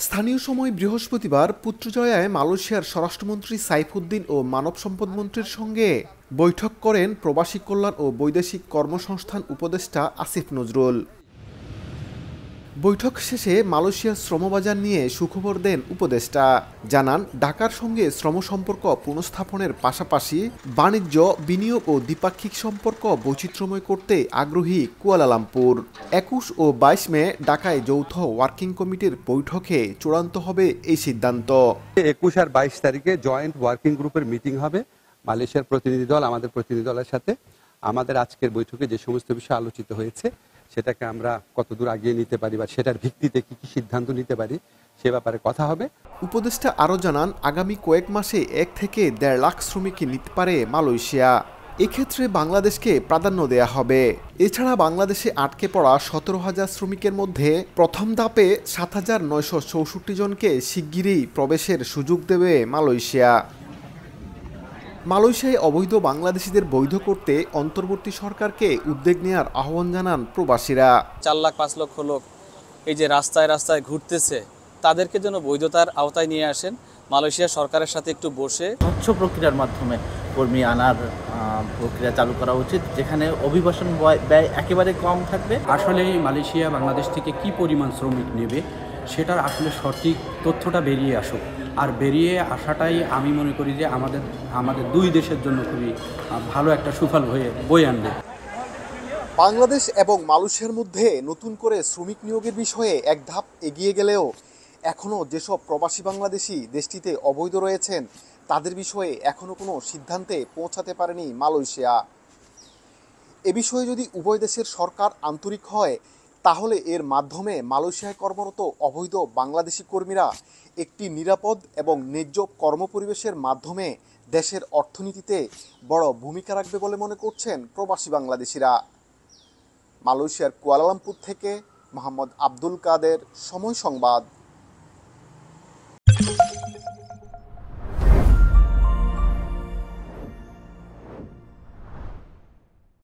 স্থানীয় সময় বৃহস্পতিবার পুত্রজয়ায় মালয়েশিয়ার স্বরাষ্ট্রমন্ত্রী সাইফুদ্দিন ও মানব সম্পদ মন্ত্রীর সঙ্গে বৈঠক করেন প্রবাসী কল্যাণ ও বৈদেশিক কর্মসংস্থান উপদেষ্টা আসিফ নজরুল। বৈঠক শেষে মালয়েশিয়ার শ্রমবাজার নিয়ে সুখবর দেন উপদেষ্টা। জানান, ঢাকার সঙ্গে শ্রম সম্পর্ক পুনঃস্থাপনের পাশাপাশি বাণিজ্য, বিনিয়োগ ও দ্বিপাক্ষিক সম্পর্ক বৈচিত্র্যময় করতে আগ্রহী কুয়ালালামপুর। ২১ ও ২২ মে ঢাকায় যৌথ ওয়ার্কিং কমিটির বৈঠকে চূড়ান্ত হবে এই সিদ্ধান্ত। ২১ আর ২২ তারিখে জয়েন্ট ওয়ার্কিং গ্রুপের মিটিং হবে মালয়েশিয়ার প্রতিনিধি দল, আমাদের প্রতিনিধি দলের সাথে। আমাদের আজকের বৈঠকে যে সমস্ত বিষয় আলোচিত হয়েছে সেটাকে আমরা কতদূর আগিয়ে নিতে পারি বা সেটার ভিত্তিতে কি কি সিদ্ধান্ত নিতে পারি সে ব্যাপারে কথা হবে। উপদেষ্টা আরও জানান, আগামী কয়েক মাসে ১ থেকে ১.৫ লাখ শ্রমিক নিতে পারে মালয়েশিয়া। এক্ষেত্রে বাংলাদেশকে প্রাধান্য দেয়া হবে। এছাড়া বাংলাদেশে আটকে পড়া ১৭,০০০ শ্রমিকের মধ্যে প্রথম ধাপে ৭,৯৬৪ জনকে শিগগিরই প্রবেশের সুযোগ দেবে মালয়েশিয়া। মালয়েশিয়ায় অবৈধ বাংলাদেশিদের বৈধ করতে অন্তর্বর্তী সরকারকে উদ্যোগ নেওয়ার আহ্বান জানান প্রবাসীরা। ৪,৫ লক্ষ লোক এই যে রাস্তায় রাস্তায় ঘুরতেছে, তাদেরকে যেন বৈধতার আওতায় নিয়ে আসেন। মালয়েশিয়া সরকারের সাথে একটু বসে স্বচ্ছ প্রক্রিয়ার মাধ্যমে কর্মী আনার প্রক্রিয়া চালু করা উচিত, যেখানে অভিবাসন ব্যয় একেবারে কম থাকবে। আসলে মালয়েশিয়া বাংলাদেশ থেকে কি পরিমাণ শ্রমিক নেবে সেটার আসলে সঠিক তথ্যটা বেরিয়ে আসুক। আর বেরিয়ে আসাটাই আমি মনে করি যে আমাদের দুই দেশের জন্য খুবই ভালো একটা সুফল বয়ে আনবে। বাংলাদেশ এবং মালয়েশিয়ার মধ্যে নতুন করে শ্রমিক নিয়োগের বিষয়ে এক ধাপ এগিয়ে গেলেও এখনও যেসব প্রবাসী বাংলাদেশি দেশটিতে অবৈধ রয়েছেন তাদের বিষয়ে এখনও কোনো সিদ্ধান্তে পৌঁছাতে পারেনি মালয়েশিয়া। এ বিষয়ে যদি উভয় দেশের সরকার আন্তরিক হয় তাহলে এর মাধ্যমে মালয়েশিয়ায় কর্মরত অবৈধ বাংলাদেশি কর্মীরা একটি নিরাপদ এবং ন্যায্য কর্মপরিবেশের মাধ্যমে দেশের অর্থনীতিতে বড় ভূমিকা রাখবে বলে মনে করছেন প্রবাসী বাংলাদেশিরা। মালয়েশিয়ার কুয়ালালামপুর থেকে মোহাম্মদ আব্দুল কাদের, সময় সংবাদ।